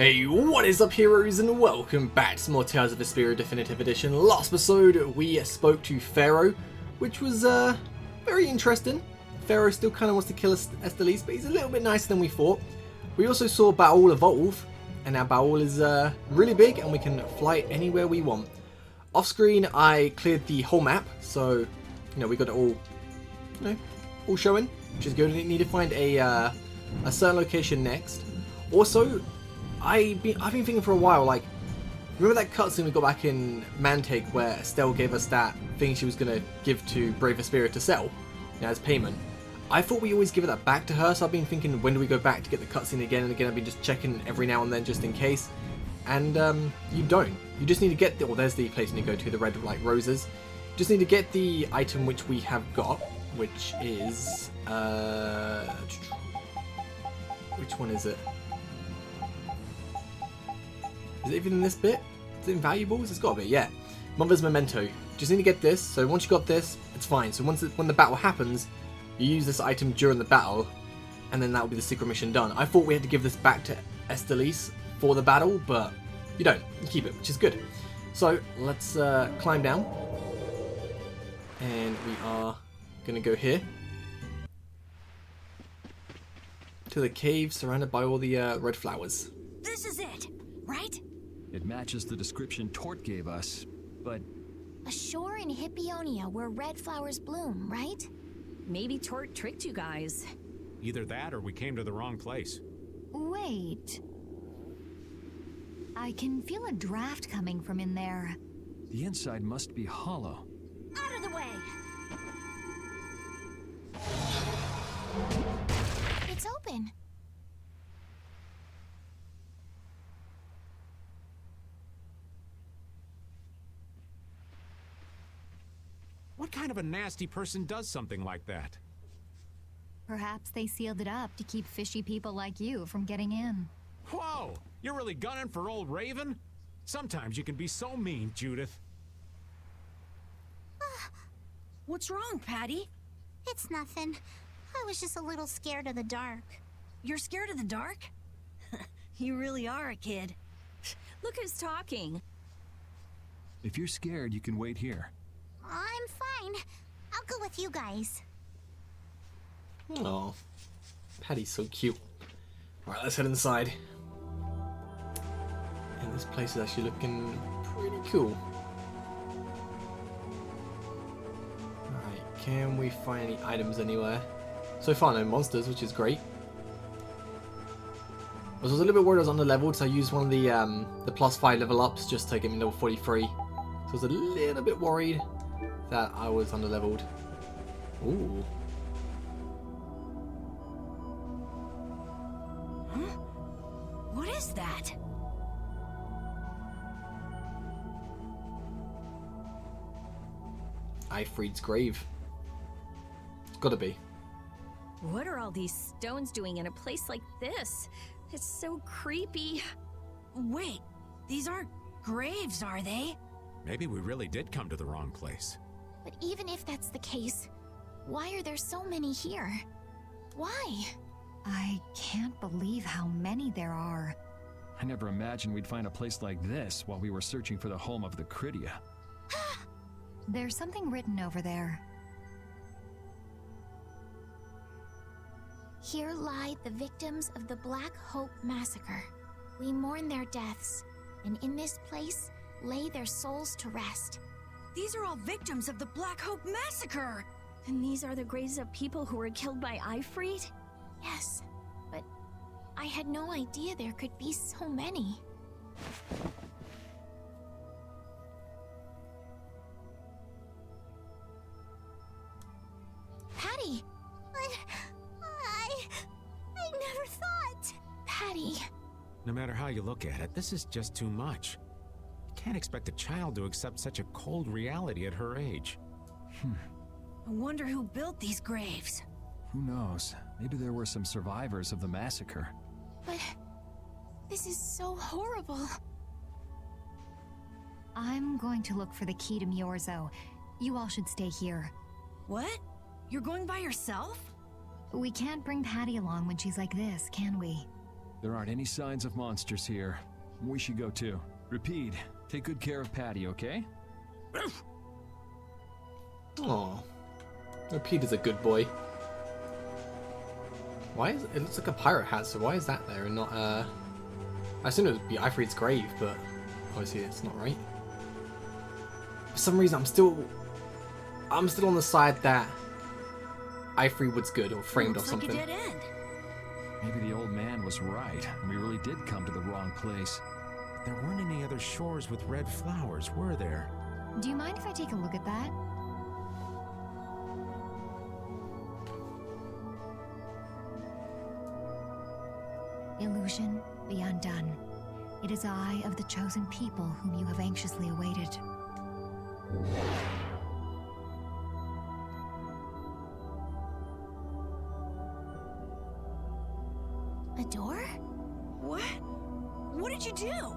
Hey, what is up, heroes, and welcome back to some more Tales of Vesperia Definitive Edition. Last episode, we spoke to Pharaoh, which was very interesting. Pharaoh still kind of wants to kill Estelle, but he's a little bit nicer than we thought. We also saw Baal evolve, and now Baal is really big, and we can fly anywhere we want. Off screen, I cleared the whole map, so we got it all, all showing, which is good. We need to find a certain location next. Also, I've been thinking for a while, like, remember that cutscene we got back in Mantake where Estelle gave us that thing she was going to give to Brave Vesperia to sell as payment? I thought we always give that back to her, so I've been thinking, when do we go back to get the cutscene again and again? I've been just checking every now and then just in case. And you don't. You just need to get the, oh, there's the place you need to go to, the red roses. Just need to get the item which we have got, which is which one is it? Is it even in this bit? Is it in valuables? It's got to be, yeah. Mother's Memento. Just need to get this. So once you got this, it's fine. So when the battle happens, you use this item during the battle, and then that will be the secret mission done. I thought we had to give this back to Estelle for the battle, but you don't. You keep it, which is good. So let's climb down, and we are going to go here to the cave surrounded by all the red flowers. This is it, right? It matches the description Tort gave us, but... A shore in Hippionia where red flowers bloom, right? Maybe Tort tricked you guys. Either that or we came to the wrong place. Wait. I can feel a draft coming from in there. The inside must be hollow. Out of the way! It's open. What kind of a nasty person does something like that? Perhaps they sealed it up to keep fishy people like you from getting in. Whoa! You're really gunning for old Raven? Sometimes you can be so mean, Judith. What's wrong, Patty? It's nothing. I was just a little scared of the dark. You're scared of the dark? You really are a kid. Look who's talking. If you're scared, you can wait here. I'm fine. I'll go with you guys. Oh, Patty's so cute. Alright, let's head inside. And this place is actually looking pretty cool. Alright, can we find any items anywhere? So far, no monsters, which is great. I was a little bit worried I was under-leveled, so I used one of the +5 level ups just to get me level 43. So I was a little bit worried that I was under-leveled. Ooh. Huh? What is that? Ifrit's grave. It's gotta be. What are all these stones doing in a place like this? It's so creepy. Wait, these aren't graves, are they? Maybe we really did come to the wrong place. But even if that's the case, why are there so many here? Why? I can't believe how many there are. I never imagined we'd find a place like this while we were searching for the home of the Kritya. There's something written over there. Here lie the victims of the Black Hope Massacre. We mourn their deaths, and in this place lay their souls to rest. These are all victims of the Black Hope Massacre! And these are the graves of people who were killed by Ifrit? Yes, but I had no idea there could be so many. Patty! I never thought! Patty! No matter how you look at it, this is just too much. You can't expect a child to accept such a cold reality at her age. I wonder who built these graves. Who knows? Maybe there were some survivors of the massacre. But this is so horrible. I'm going to look for the key to Myorzo. You all should stay here. What? You're going by yourself? We can't bring Patty along when she's like this, can we? There aren't any signs of monsters here. We should go too. Repeat, take good care of Patty, okay? Oh, Pete is a good boy. Why is it looks like a pirate hat? So why is that there and not I assume it would be Ifrit's grave, but obviously it's not right. For some reason, I'm still on the side that Ifrit was good or framed or Looks something. like a dead end. Maybe the old man was right, and we really did come to the wrong place. There weren't any other shores with red flowers, were there? Do you mind if I take a look at that? Illusion, be undone. It is I of the chosen people whom you have anxiously awaited. A door? What? What did you do?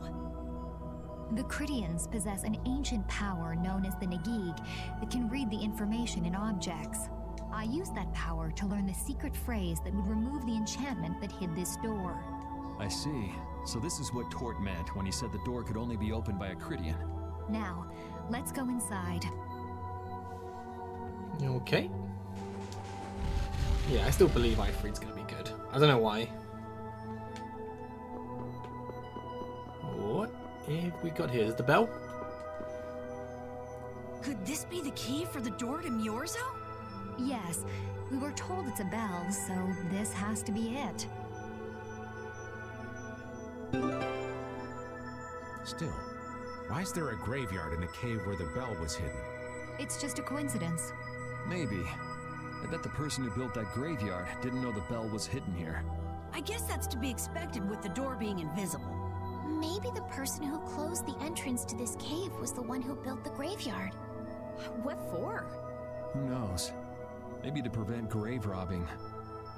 The Krityans possess an ancient power known as the Negig that can read the information in objects. I used that power to learn the secret phrase that would remove the enchantment that hid this door. I see. So this is what Tort meant when he said the door could only be opened by a Krityan. Now, let's go inside. Okay. Yeah, I still believe Ifrit's gonna be good. I don't know why. What have we got here? Is it the bell? Could this be the key for the door to Myorzo? Yes, we were told it's a bell, so this has to be it. Still, why is there a graveyard in the cave where the bell was hidden? It's just a coincidence. Maybe. I bet the person who built that graveyard didn't know the bell was hidden here. I guess that's to be expected with the door being invisible. Maybe the person who closed the entrance to this cave was the one who built the graveyard. What for? Who knows? Maybe to prevent grave robbing.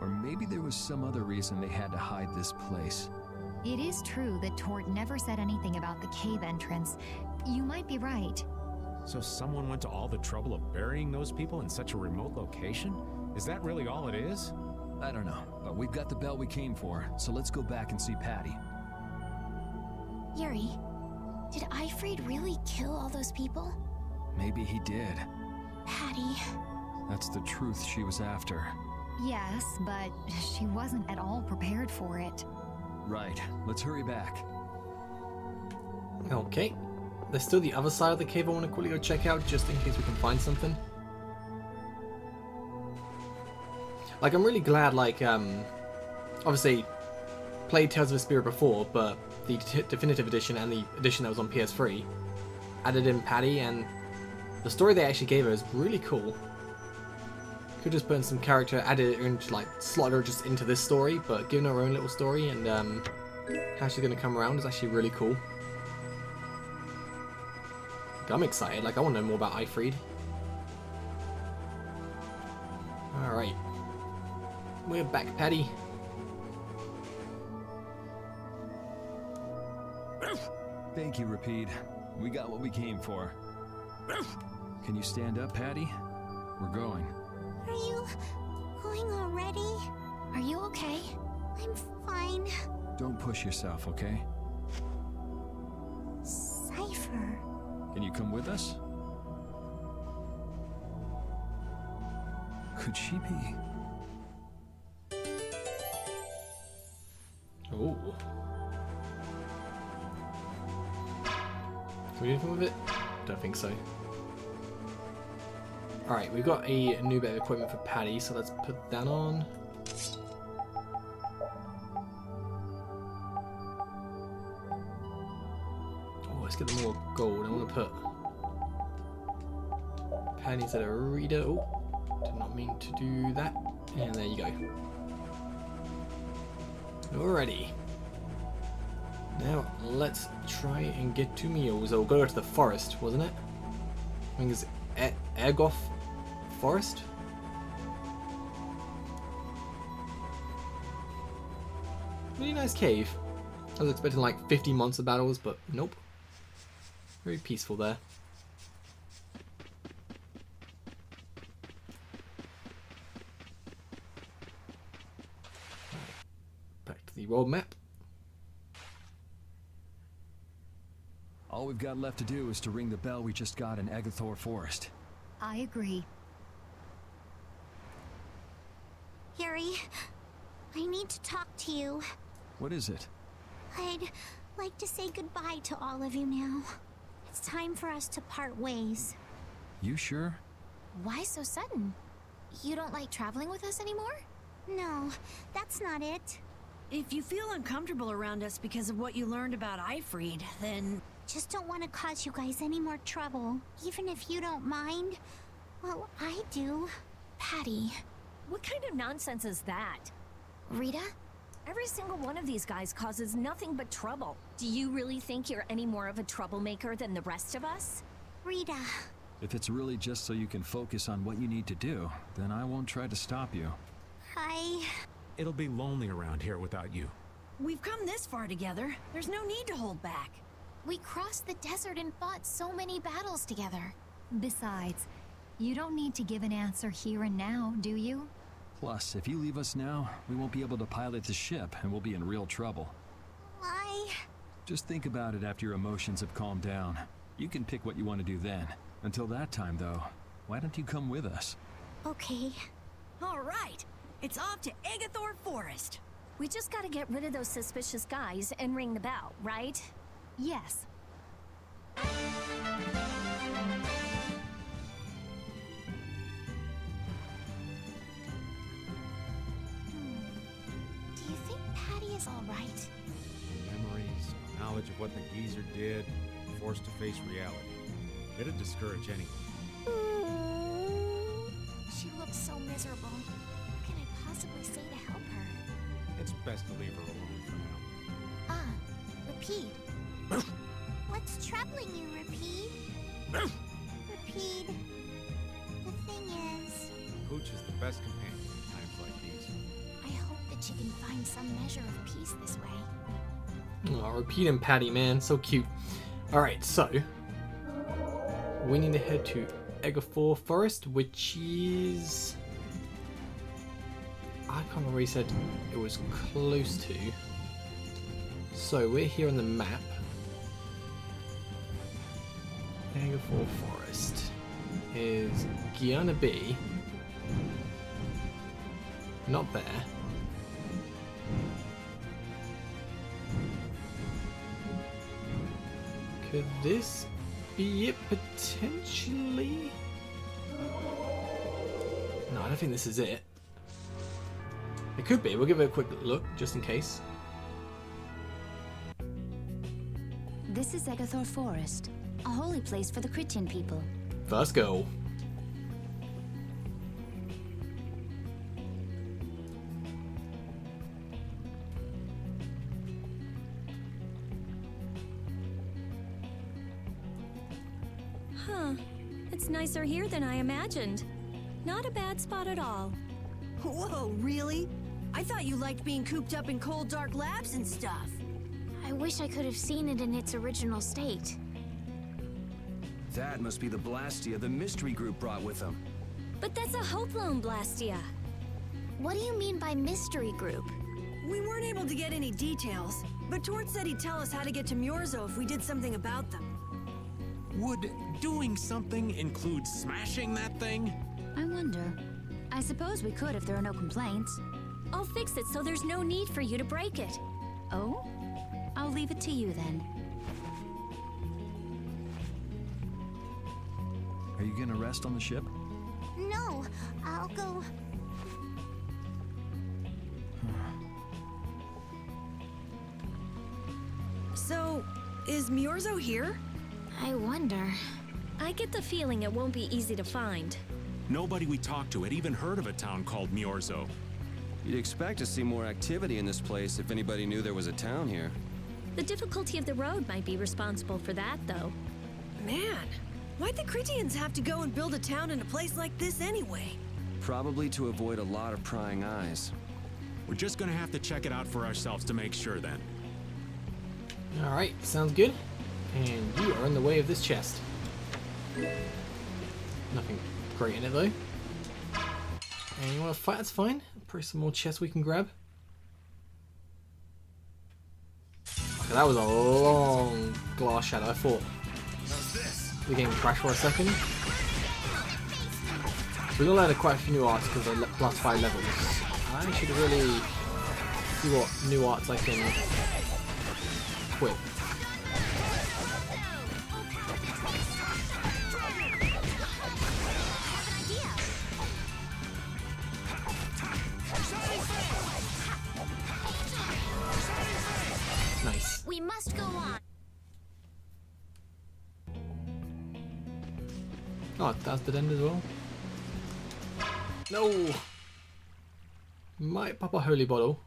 Or maybe there was some other reason they had to hide this place. It is true that Tort never said anything about the cave entrance. You might be right. So someone went to all the trouble of burying those people in such a remote location? Is that really all it is? I don't know, but we've got the bell we came for, so let's go back and see Patty. Yuri, did Ifrit really kill all those people? Maybe he did. Patty. That's the truth she was after. Yes, but she wasn't at all prepared for it. Right, let's hurry back. Okay. There's still the other side of the cave I want to quickly go check out, just in case we can find something. Like, I'm really glad, like, obviously, played Tales of Vesperia before, but the definitive edition and the edition that was on PS3 added in Patty, and the story they actually gave her is really cool. Could just put in some character, added her into, like, slot her just into this story, but giving her her own little story, and how she's going to come around is actually really cool. I'm excited, like, I want to know more about Ifrit. Alright. We're back, Patty. Thank you, Repeat. We got what we came for. Can you stand up, Patty? We're going. Are you going already? Are you okay? I'm fine. Don't push yourself, okay? Cypher. Can you come with us? Could she be? Oh. Can we do anything with it? Don't think so. Alright, we've got a new bit of equipment for Patty, so let's put that on. Oh, let's get them more gold. I want to put Patty's at a reader. Oh, did not mean to do that. And there you go. Alrighty. Now, let's try and get to Myorzo. We'll go to the forest, wasn't it? I think it's Atifagohs Forest? Really nice cave. I was expecting like 50 months of battles, but nope. Very peaceful there. Back to the world map. All we've got left to do is to ring the bell we just got in Agathor Forest. I agree. Yuri, I need to talk to you. What is it? I'd like to say goodbye to all of you now. It's time for us to part ways. You sure? Why so sudden? You don't like traveling with us anymore? No, that's not it. If you feel uncomfortable around us because of what you learned about Ifreed, then... Just don't want to cause you guys any more trouble, even if you don't mind. Well, I do. Patty. What kind of nonsense is that? Rita? Every single one of these guys causes nothing but trouble. Do you really think you're any more of a troublemaker than the rest of us? Rita. If it's really just so you can focus on what you need to do, then I won't try to stop you. It'll be lonely around here without you. We've come this far together. There's no need to hold back. We crossed the desert and fought so many battles together. Besides, you don't need to give an answer here and now, do you? Plus, if you leave us now, we won't be able to pilot the ship and we'll be in real trouble. Why? Just think about it after your emotions have calmed down. You can pick what you want to do then. Until that time, though, why don't you come with us? Okay. All right. It's off to Agathor Forest. We just gotta get rid of those suspicious guys and ring the bell, right? Yes. Do you think Patty is all right? Memories, knowledge of what the geezer did, forced to face reality. It'd discourage anyone. She looks so miserable. What can I possibly say to help her? It's best to leave her alone for now. Repeat. What's troubling you, Repeat? Repeat. The thing is... Pooch is the best companion in times like these. I hope that she can find some measure of peace this way. Oh, Repeat and Patty, man, so cute. Alright, so we need to head to Agathor Forest, which is... I can't remember where he said it was close to. So we're here on the map. Agathor Forest is gonna be not there. Could this be it potentially? No, I don't think this is it. It could be. We'll give it a quick look just in case. This is Agathor Forest, a holy place for the Krityan people. First go. Huh. It's nicer here than I imagined. Not a bad spot at all. Whoa, really? I thought you liked being cooped up in cold, dark labs and stuff. I wish I could have seen it in its original state. That must be the Blastia the mystery group brought with them. But that's a hope loan, Blastia. What do you mean by mystery group? We weren't able to get any details, but Tort said he'd tell us how to get to Myorzo if we did something about them. Would doing something include smashing that thing? I wonder. I suppose we could if there are no complaints. I'll fix it so there's no need for you to break it. Oh? I'll leave it to you then. Are you gonna rest on the ship? No, I'll go... So, is Myorzo here? I wonder... I get the feeling it won't be easy to find. Nobody we talked to had even heard of a town called Myorzo. You'd expect to see more activity in this place if anybody knew there was a town here. The difficulty of the road might be responsible for that, though. Man, why'd the Krityans have to go and build a town in a place like this anyway? Probably to avoid a lot of prying eyes. We're just gonna have to check it out for ourselves to make sure then. Alright, sounds good. And you are in the way of this chest. Nothing great in it though. And you want to fight? That's fine. Probably some more chests we can grab. Okay, That was a long glass shadow. I thought the game crashed for a second. So we're gonna learn quite a few new arts because they're plus 5 levels. I should really see what new arts I can equip. Nice. We must go on. Oh, that's the end as well. No! Might pop a holy bottle.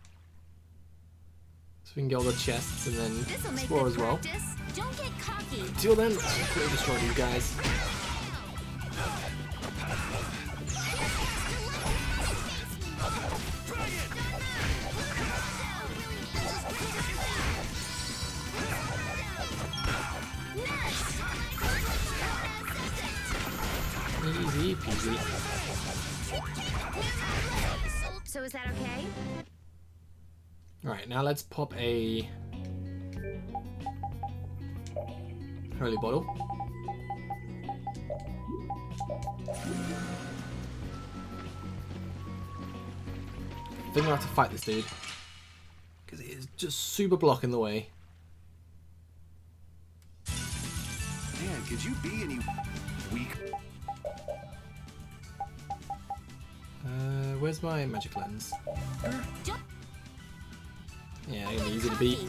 So we can get all the chests and then explore as well. Don't get cocky. Until then, let's quickly destroy these guys. Easy peasy. So is that okay? Alright, now let's pop a holy bottle. I think I have to fight this dude because he is just super blocking the way. Man, could you be any weak? Where's my magic lens? Yeah, it'll be easy to beat.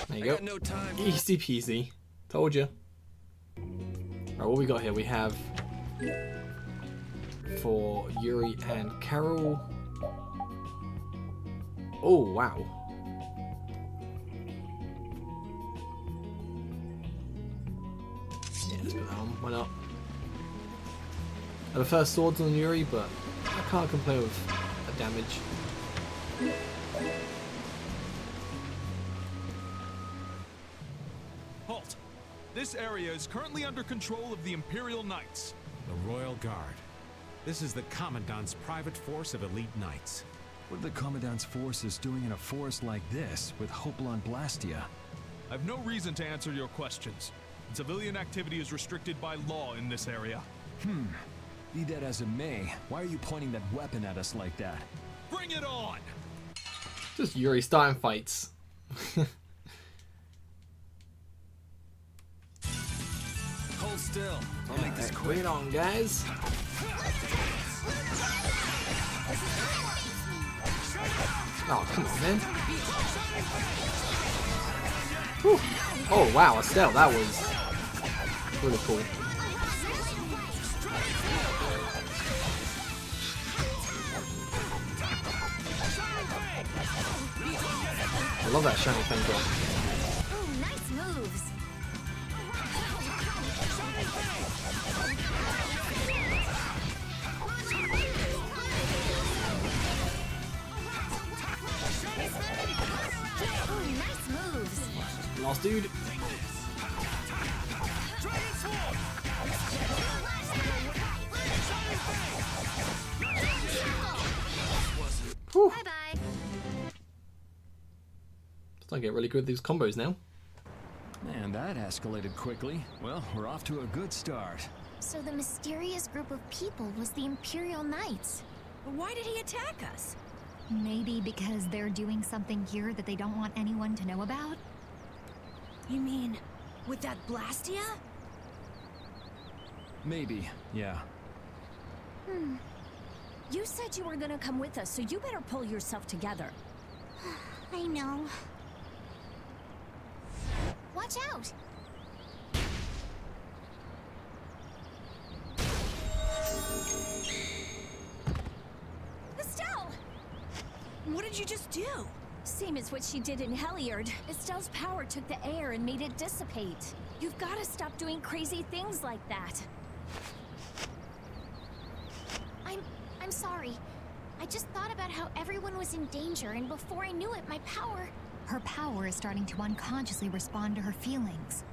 There you go. Easy peasy. Told you. Alright, what we got here? We have for Yuri and Carol. Oh, wow. Yeah, let's put that on. Why not? I prefer swords on Yuri, but I can't complain with the damage. Halt! This area is currently under control of the Imperial Knights. The Royal Guard. This is the Commandant's private force of elite knights. What are the Commandant's forces doing in a forest like this with Hopalon Blastia? I've no reason to answer your questions. Civilian activity is restricted by law in this area. Be that as it may, why are you pointing that weapon at us like that? Bring it on! Just Yuri starting fights. Hold still. I'll make this quick. Bring it on, guys. Oh, come on, man. Whew. Oh, wow, Estelle, that was really cool. I love that shiny thing drop. Ooh, nice moves. Ooh, nice moves. Last dude. Bye-bye. I get really good at these combos now. Man, that escalated quickly. Well, we're off to a good start. So the mysterious group of people was the Imperial Knights. Why did he attack us? Maybe because they're doing something here that they don't want anyone to know about? You mean, with that Blastia? Maybe, yeah. You said you were gonna come with us, so you better pull yourself together. I know. Watch out! Estelle! What did you just do? Same as what she did in Heliard. Estelle's power took the air and made it dissipate. You've gotta stop doing crazy things like that. I'm sorry. I just thought about how everyone was in danger, and before I knew it, my power... Her power is starting to unconsciously respond to her feelings.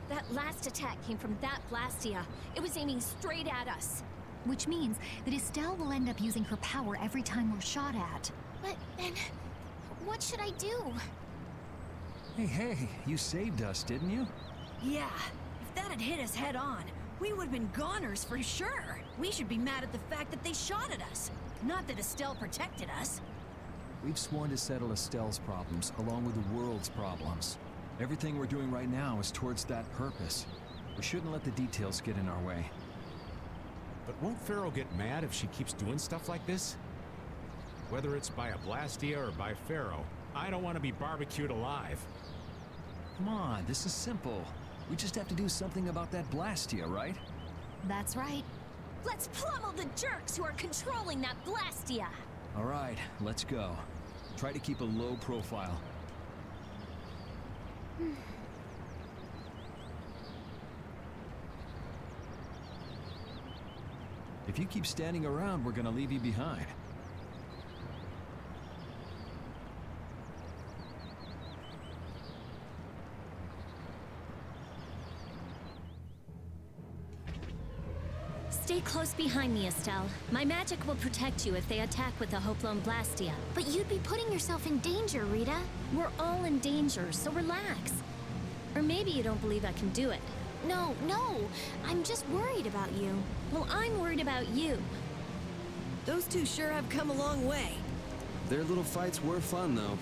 That last attack came from that Blastia. It was aiming straight at us. Which means that Estelle will end up using her power every time we're shot at. But then, what should I do? Hey, you saved us, didn't you? Yeah, if that had hit us head on, we would have been goners for sure. We should be mad at the fact that they shot at us, not that Estelle protected us. We've sworn to settle Estelle's problems, along with the world's problems. Everything we're doing right now is towards that purpose. We shouldn't let the details get in our way. But won't Pharaoh get mad if she keeps doing stuff like this? Whether it's by a Blastia or by Pharaoh, I don't want to be barbecued alive. Come on, this is simple. We just have to do something about that Blastia, right? That's right. Let's pummel the jerks who are controlling that Blastia! All right, let's go. Try to keep a low profile. If you keep standing around, we're gonna leave you behind. Stay close behind me, Estelle. My magic will protect you if they attack with a Hoplon Blastia. But you'd be putting yourself in danger, Rita. We're all in danger, so relax. Or maybe you don't believe I can do it. No, I'm just worried about you. Well, I'm worried about you. Those two sure have come a long way. Their little fights were fun, though.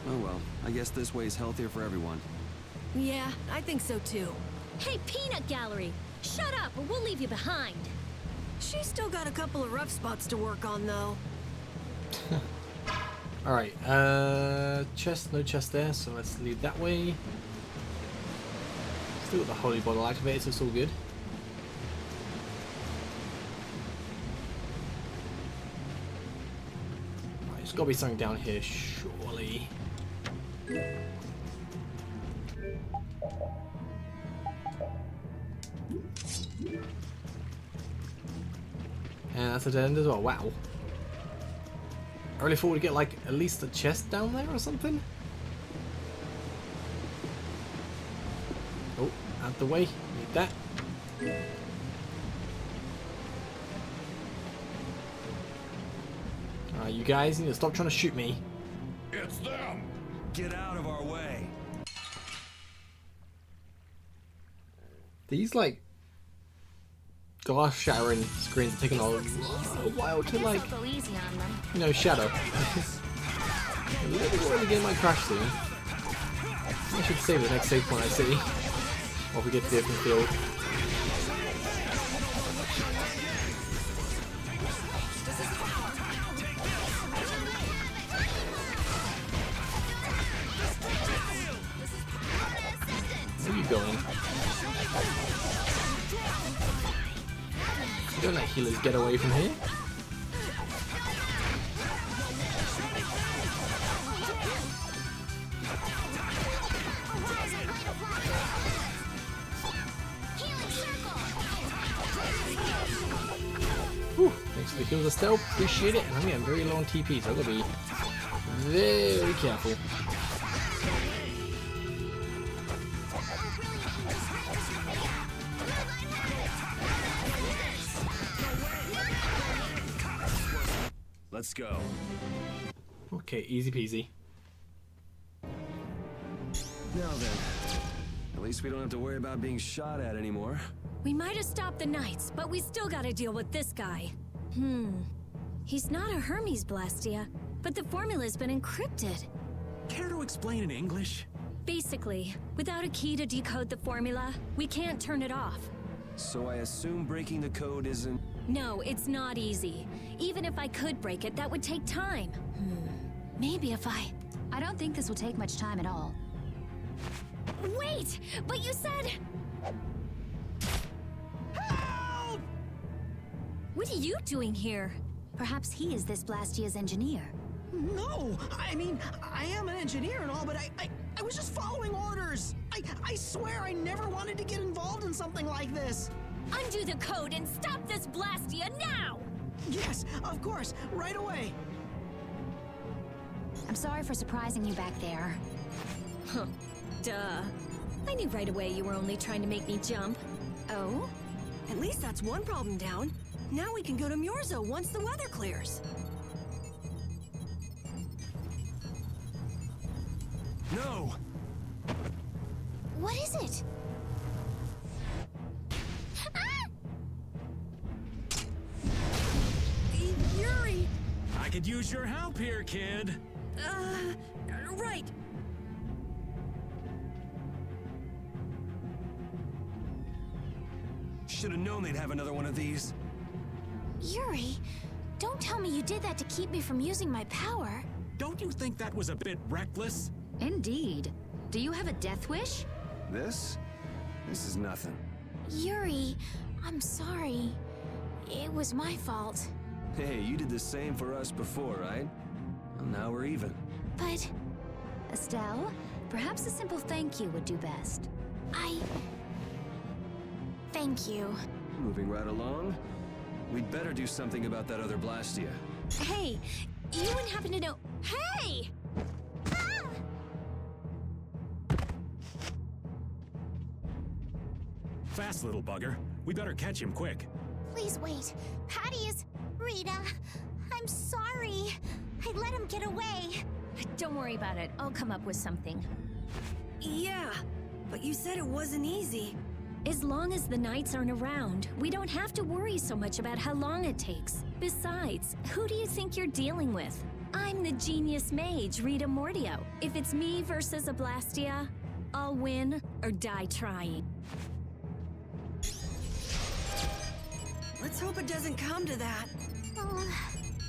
Oh well, I guess this way's healthier for everyone. Yeah, I think so too. Hey, Peanut Gallery! Shut up, or we'll leave you behind. She's still got a couple of rough spots to work on, though. Alright, chest, no chest there, so let's leave that way. Still got the holy bottle activated, so it's all good. Right, there's gotta be something down here, surely. And that's a dead end as well. Wow. I really thought we'd get like at least a chest down there or something. Oh, out the way. Need that. Alright, you guys need to stop trying to shoot me. It's them! Get out of our way! These like glass shattering screens are taking a while to like, you know, shadow. A little bit worried to get my crash soon. I should save the next save point I see. Or if we get to the open field. Where are you going? Don't let healers get away from here. Whew, thanks for the heals, Estelle. Appreciate it. And I'm getting very low on TP, so I've got to be very careful. Let's go. Okay, easy peasy. Now then, at least we don't have to worry about being shot at anymore. We might have stopped the Knights, but we still gotta deal with this guy. He's not a Hermes Blastia, but the formula's been encrypted. Care to explain in English? Basically, without a key to decode the formula, we can't turn it off. So I assume breaking the code isn't... No, it's not easy. Even if I could break it, that would take time. Maybe if I don't think this will take much time at all. Wait! But you said... Help! What are you doing here? Perhaps he is this Blastia's engineer. No! I mean, I am an engineer and all, but I was just following orders! I swear I never wanted to get involved in something like this! Undo the code and stop this Blastia now! Yes, of course, right away! I'm sorry for surprising you back there. Duh. I knew right away you were only trying to make me jump. Oh? At least that's one problem down. Now we can go to Myorzo once the weather clears. No! What is it? Ah! Yuri! I could use your help here, kid. Right. Should have known they'd have another one of these. Yuri, don't tell me you did that to keep me from using my power. Don't you think that was a bit reckless? Indeed. Do you have a death wish? This? This is nothing. Yuri, I'm sorry. It was my fault. Hey, you did the same for us before, right? Well, now we're even. But Estelle, perhaps a simple thank you would do best. Thank you. Moving right along. We'd better do something about that other Blastia. Hey, you wouldn't happen to know... Hey! Fast, little bugger. We better catch him quick. Please wait. Patty is... Rita, I'm sorry. I let him get away. Don't worry about it. I'll come up with something. Yeah, but you said it wasn't easy. As long as the knights aren't around, we don't have to worry so much about how long it takes. Besides, who do you think you're dealing with? I'm the genius mage, Rita Mordio. If it's me versus a Blastia, I'll win or die trying. Let's hope it doesn't come to that.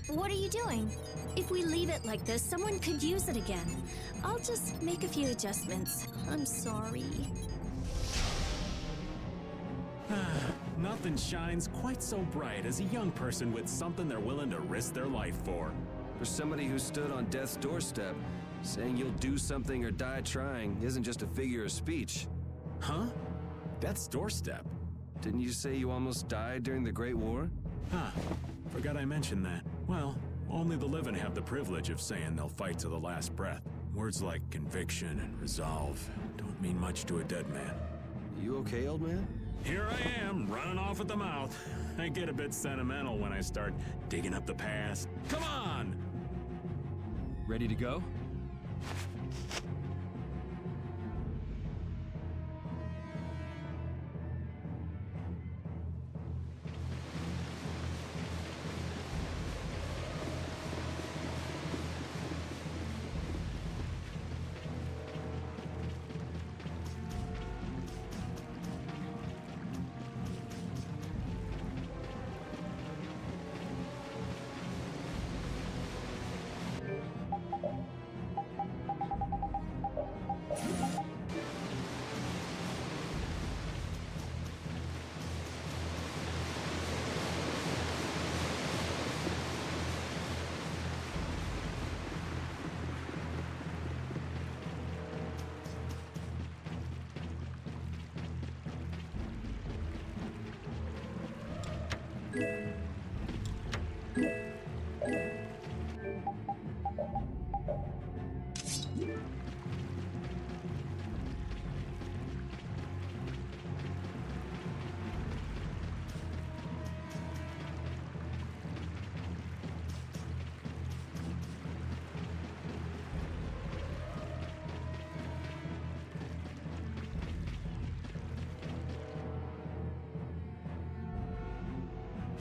What are you doing? If we leave it like this, someone could use it again. I'll just make a few adjustments. I'm sorry. Nothing shines quite so bright as a young person with something they're willing to risk their life for. For somebody who stood on death's doorstep, saying you'll do something or die trying isn't just a figure of speech. Huh? Death's doorstep? Didn't you say you almost died during the Great War? Huh. Forgot I mentioned that. Well, only the living have the privilege of saying they'll fight to the last breath. Words like conviction and resolve don't mean much to a dead man. You okay, old man? Here I am, running off at the mouth. I get a bit sentimental when I start digging up the past. Come on! Ready to go?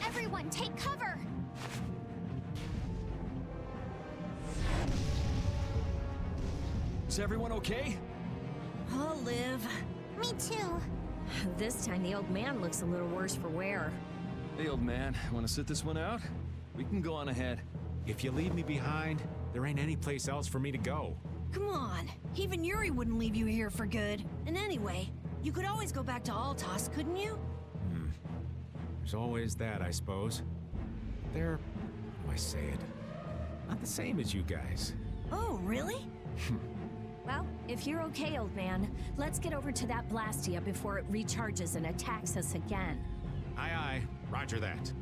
Everyone, take cover! Is everyone okay? I'll live. Me too. This time the old man looks a little worse for wear. Hey, old man, want to sit this one out? We can go on ahead. If you leave me behind, there ain't any place else for me to go. Come on. Even Yuri wouldn't leave you here for good. And anyway, you could always go back to Altos, couldn't you? There's always that, I suppose. They're, how do I say it? Not the same as you guys. Oh, really? Well, if you're okay, old man, let's get over to that Blastia before it recharges and attacks us again. Aye, aye. Roger that.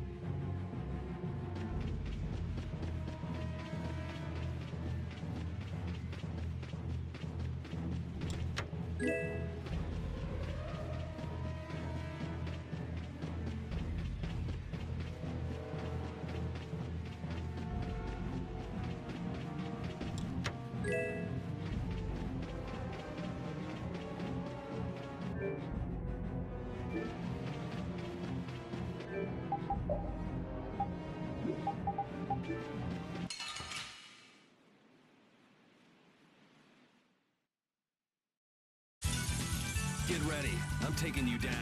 Get ready. I'm taking you down.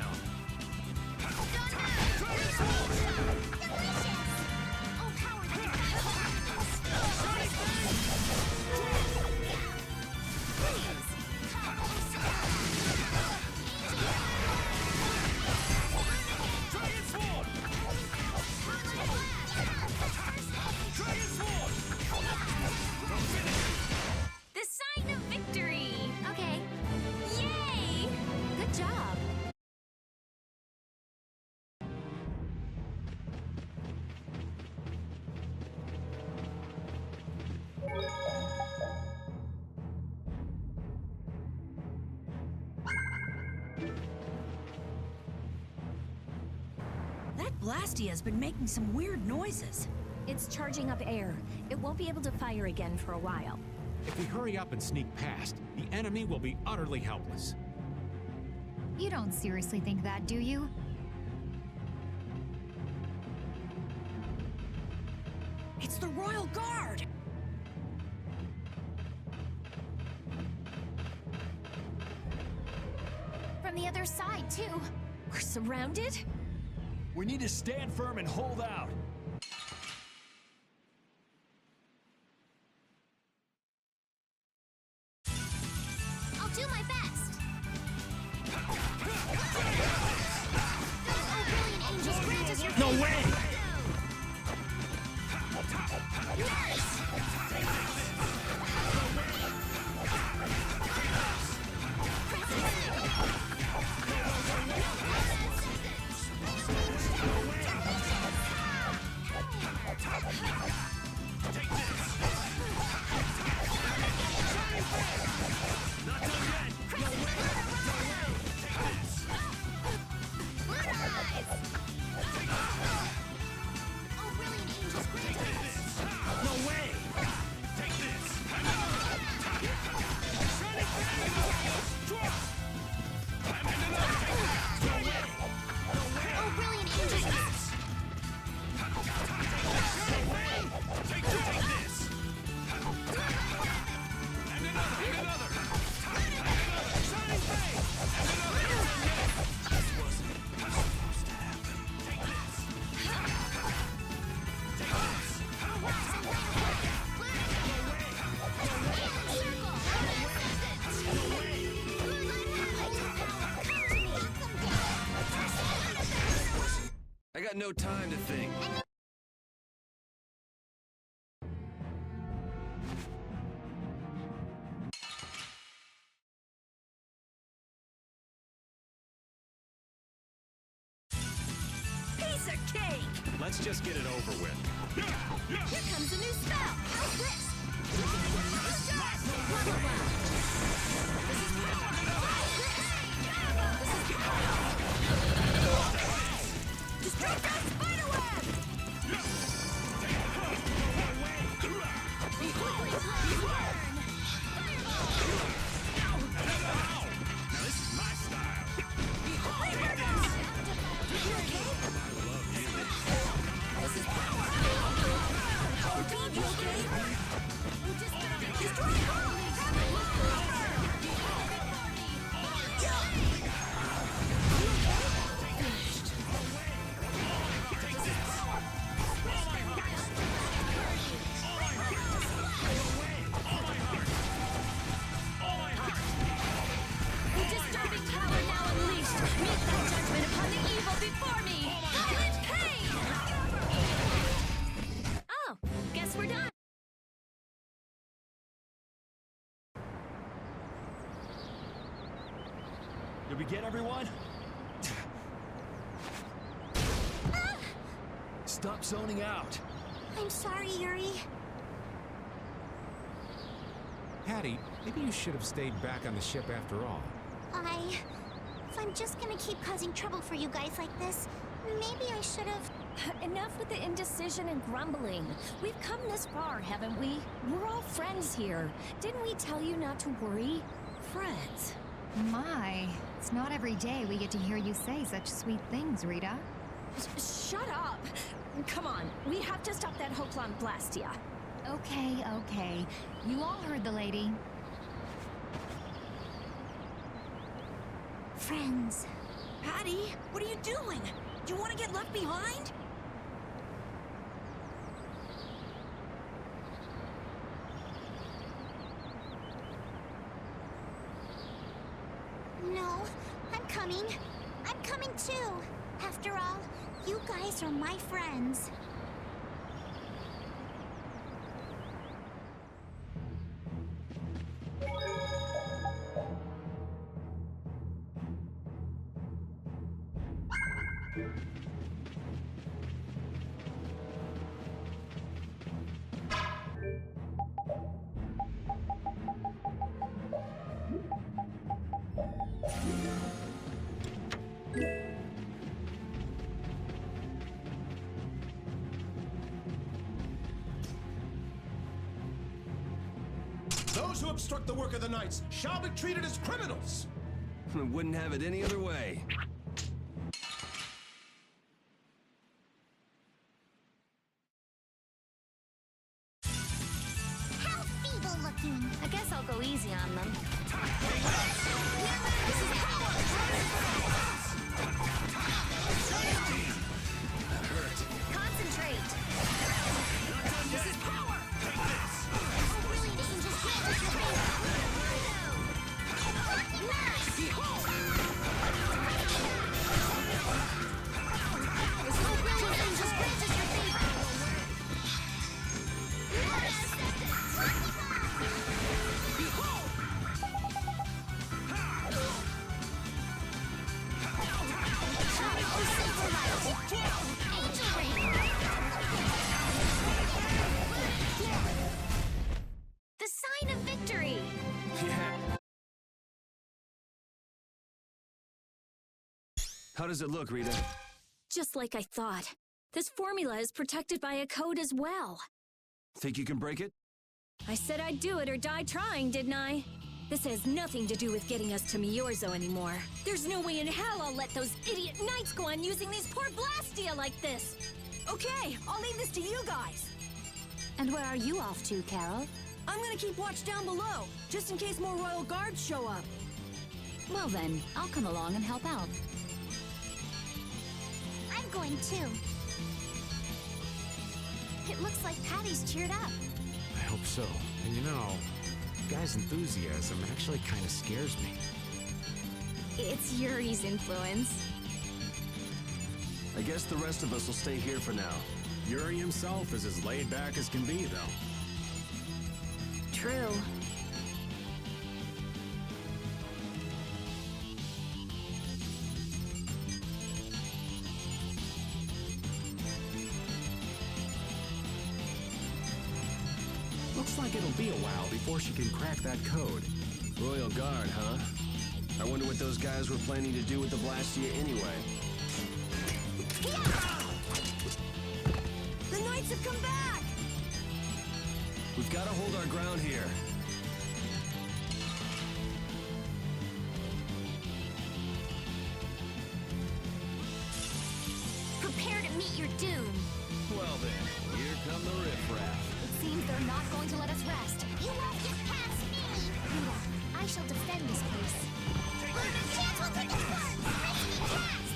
The sign of victory! Okay. Yay! Good job. That Blastia's been making some weird noises. It's charging up air. It won't be able to fire again for a while. If we hurry up and sneak past, the enemy will be utterly helpless. You don't seriously think that, do you? It's the Royal Guard! From the other side, too. We're surrounded? We need to stand firm and hold out. I'll do my best. Oh, brilliant angels, grant us your No favor. way! Oh, brilliant angels, grant us. No way! Oh, brilliant angels. I got no time to think. Piece of cake! Let's just get it over with. Here comes a new spell! How's this? Destruct that spiderweb! Now this is my style. The disturbing power now unleashed! Meet thy judgment upon the evil before me! Violent pain! Oh, guess we're done! Did we get everyone? Stop zoning out. I'm sorry, Yuri. Hattie, maybe you should have stayed back on the ship after all. If I'm just gonna keep causing trouble for you guys like this, maybe I should have... Enough with the indecision and grumbling. We've come this far, haven't we? We're all friends here. Didn't we tell you not to worry? Friends. My, it's not every day we get to hear you say such sweet things, Rita. Shut up! Come on, we have to stop that hoax on Blastia. Okay, okay. You all heard the lady. friends. Patty, what are you doing? Do you want to get left behind? No, I'm coming. I'm coming too. After all, you guys are my friends. Those who obstruct the work of the Knights shall be treated as criminals! Wouldn't have it any other way. How feeble looking. I guess I'll go easy on them. This is power! That hurt. Concentrate! This is power! Oh, really? This is just The sign of victory! How does it look, Rita? Just like I thought. This formula is protected by a code as well. Think you can break it? I said I'd do it or die trying, didn't I? This has nothing to do with getting us to Myorzo anymore. There's no way in hell I'll let those idiot knights go on using these poor Blastia like this! Okay, I'll leave this to you guys. And where are you off to, Carol? I'm gonna keep watch down below, just in case more royal guards show up. Well then, I'll come along and help out. I'm going too. It looks like Patty's cheered up. I hope so. And you know, the guy's enthusiasm actually kind of scares me. It's Yuri's influence. I guess the rest of us will stay here for now. Yuri himself is as laid back as can be, though. True. Looks like it'll be a while before she can crack that code. Royal Guard, huh? I wonder what those guys were planning to do with the Blastia anyway. The knights have come back! We've got to hold our ground here. Prepare to meet your doom. Well then, here come the riffraff. It seems they're not going to let us rest. You won't get past me! Rita, I shall defend this place. Chance will take its part! Raise me past!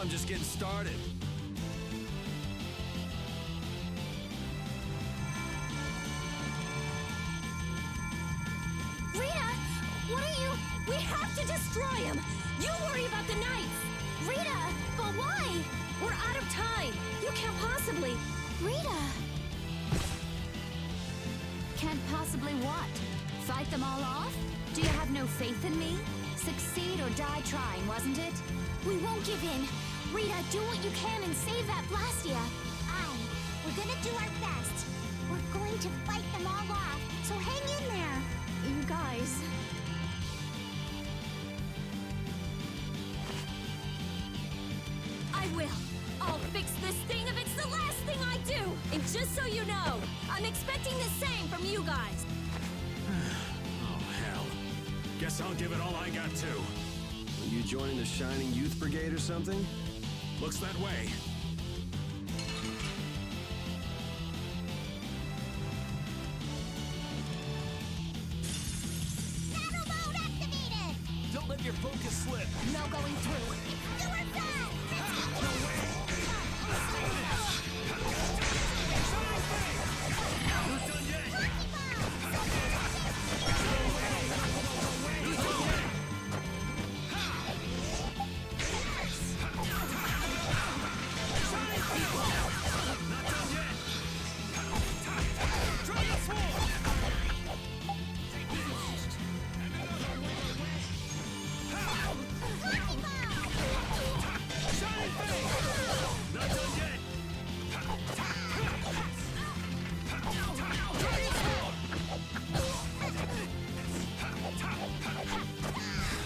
I'm just getting started. Rita, what are you? We have to destroy him. You worry about the knights. Rita, but why? We're out of time. You can't possibly. Rita! Can't possibly what? Fight them all off? Do you have no faith in me? Succeed or die trying, wasn't it? We won't give in. Rita, do what you can and save that Blastia. Aye, we're gonna do our best. We're going to fight them all off, so hang in there. You guys. I will. I'll fix this thing if it's the last thing I do. And just so you know, I'm expecting the same from you guys. Oh, hell. Guess I'll give it all I got, too. Are you joining the Shining Youth Brigade or something? Looks that way. Battle mode activated! Don't let your focus slip. No going through. It's do or die!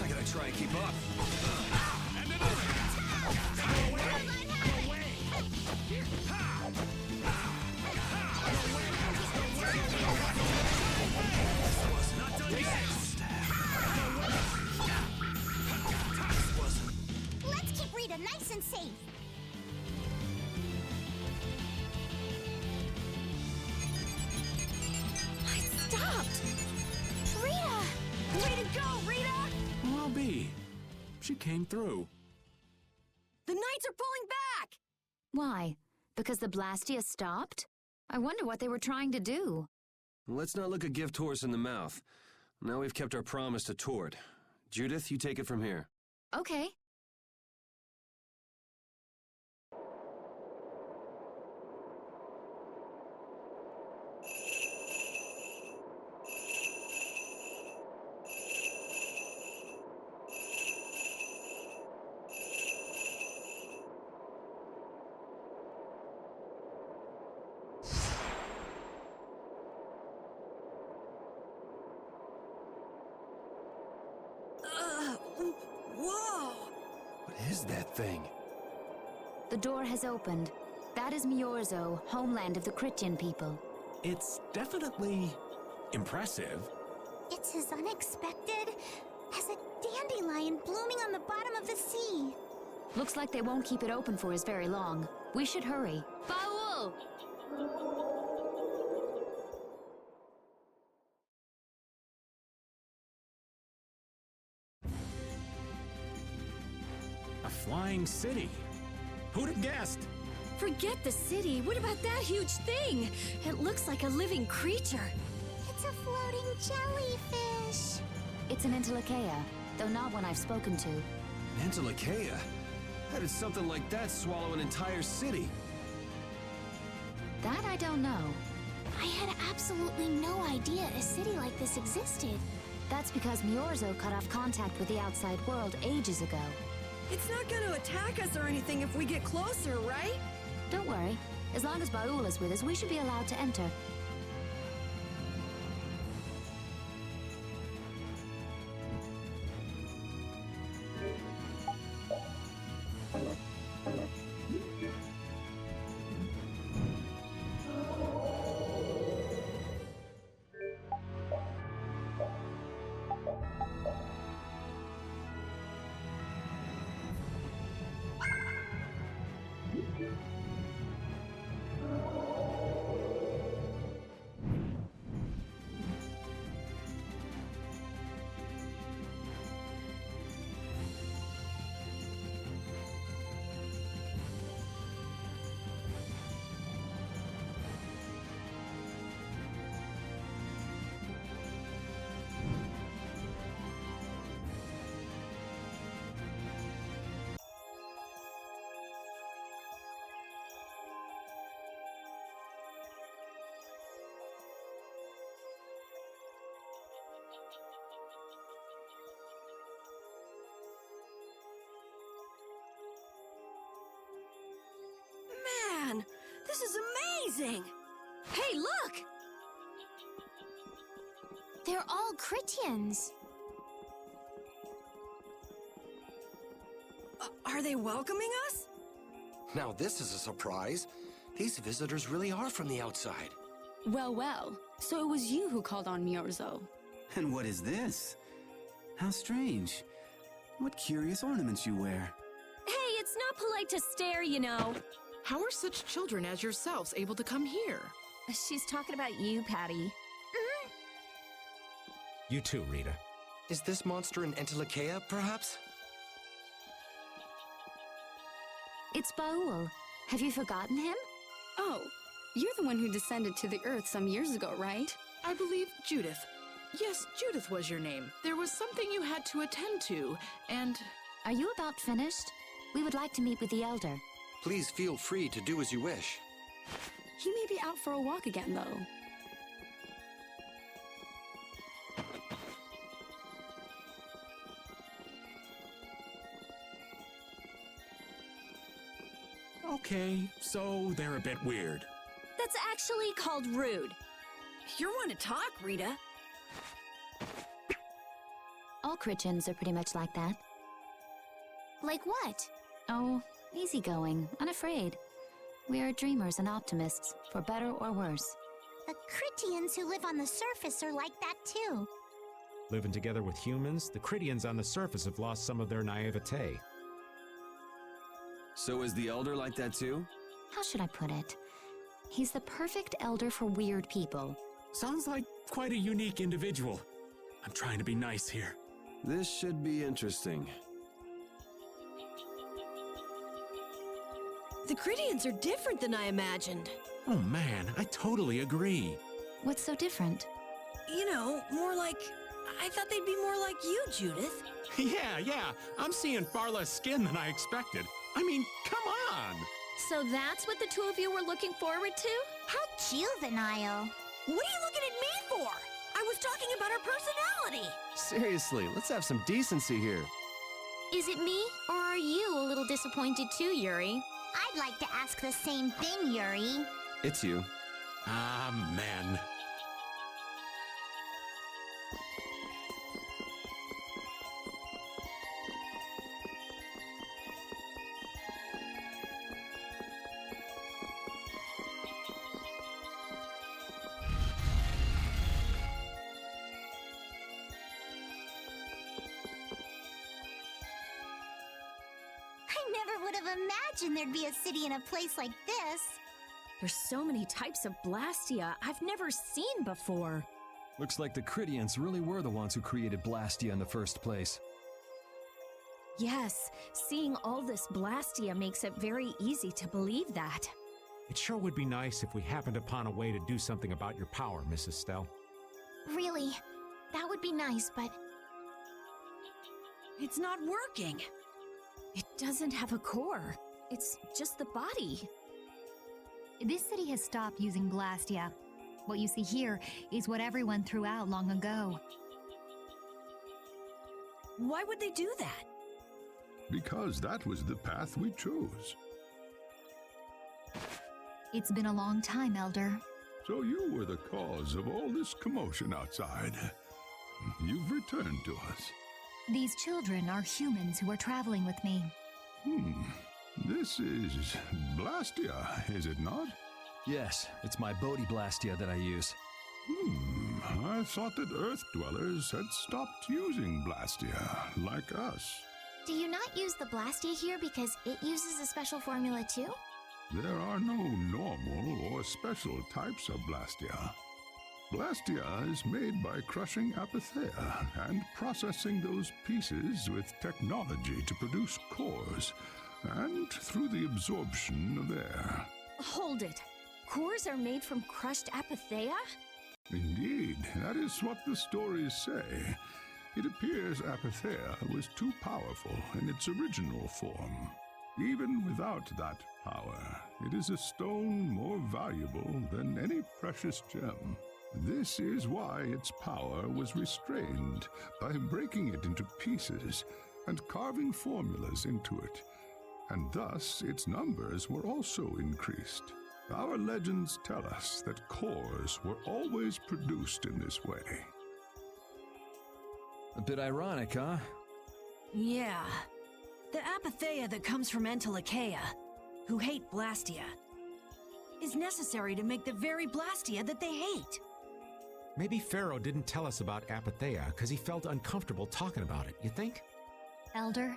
I gotta try and keep up. Let's keep Rita nice and safe. I stopped. Rita! Way to go, Rita! Well, B. She came through. The knights are pulling back! Why? Because the Blastia stopped? I wonder what they were trying to do. Let's not look a gift horse in the mouth. Now we've kept our promise to Tord. Judith, you take it from here. Okay. Whoa! What is that thing? The door has opened. That is Myorzo, homeland of the Krityan people. It's definitely impressive. It's as unexpected as a dandelion blooming on the bottom of the sea. Looks like they won't keep it open for us very long. We should hurry. Baul! A flying city. Who'd have guessed? Forget the city. What about that huge thing? It looks like a living creature. It's a floating jellyfish. It's an Antilocheia, though not one I've spoken to. Antilocheia? How did something like that swallow an entire city? That I don't know. I had absolutely no idea a city like this existed. That's because Myorzo cut off contact with the outside world ages ago. It's not gonna attack us or anything if we get closer, right? Don't worry. As long as Baul is with us, we should be allowed to enter. This is amazing! Hey, look! They're all Krityans. Are they welcoming us? Now this is a surprise. These visitors really are from the outside. Well, well. So it was you who called on Myorzo. And what is this? How strange. What curious ornaments you wear. Hey, it's not polite to stare, you know. How are such children as yourselves able to come here? She's talking about you, Patty. You too, Rita. Is this monster an Entelekea, perhaps? It's Baul. Have you forgotten him? Oh, you're the one who descended to the Earth some years ago, right? I believe Judith. Yes, Judith was your name. There was something you had to attend to, and... Are you about finished? We would like to meet with the Elder. Please feel free to do as you wish. He may be out for a walk again, though. Okay, so they're a bit weird. That's actually called rude. You're one to talk, Rita. All Krityans are pretty much like that. Like what? Oh, easygoing, unafraid. We are dreamers and optimists, for better or worse. The Krityans who live on the surface are like that too. Living together with humans, the Krityans on the surface have lost some of their naivete. So is the Elder like that too? How should I put it? He's the perfect elder for weird people. Sounds like quite a unique individual. I'm trying to be nice here. This should be interesting. The Krityans are different than I imagined. Oh man, I totally agree. What's so different? You know, more like... I thought they'd be more like you, Judith. Yeah, I'm seeing far less skin than I expected. I mean, come on! So that's what the two of you were looking forward to? How juvenile. What are you looking at me for? I was talking about her personality. Seriously, let's have some decency here. Is it me, or are you a little disappointed too, Yuri? I'd like to ask the same thing, Yuri. It's you. Ah, man. Imagine there'd be a city in a place like this. There's so many types of Blastia I've never seen before. Looks like the Krityans really were the ones who created Blastia in the first place. Yes, seeing all this Blastia makes it very easy to believe that. It sure would be nice if we happened upon a way to do something about your power, Mrs. Estelle. Really, that would be nice, but... It's not working. It doesn't have a core. It's just the body. This city has stopped using Blastia. What you see here is what everyone threw out long ago. Why would they do that? Because that was the path we chose. It's been a long time, Elder. So you were the cause of all this commotion outside. You've returned to us. These children are humans who are traveling with me. This is Blastia, is it not? Yes, it's my Bodhi Blastia that I use. I thought that Earth dwellers had stopped using Blastia, like us. Do you not use the Blastia here because it uses a special formula too? There are no normal or special types of Blastia. Blastia is made by crushing Apatheia and processing those pieces with technology to produce cores, and through the absorption of air. Hold it. Cores are made from crushed Apatheia? Indeed, that is what the stories say. It appears Apatheia was too powerful in its original form. Even without that power, it is a stone more valuable than any precious gem. This is why its power was restrained by breaking it into pieces and carving formulas into it, and thus its numbers were also increased. Our legends tell us that cores were always produced in this way. A bit ironic, huh? Yeah. The apatheia that comes from Entelakea, who hate Blastia, is necessary to make the very Blastia that they hate. Maybe Pharaoh didn't tell us about apatheia because he felt uncomfortable talking about it, you think? Elder,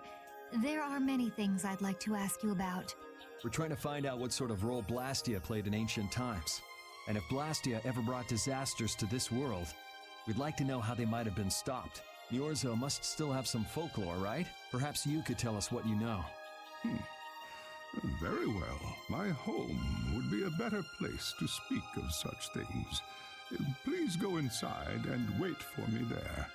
there are many things I'd like to ask you about. We're trying to find out what sort of role Blastia played in ancient times. And if Blastia ever brought disasters to this world, we'd like to know how they might have been stopped. Myorzo must still have some folklore, right? Perhaps you could tell us what you know. Very well. My home would be a better place to speak of such things. Please go inside and wait for me there.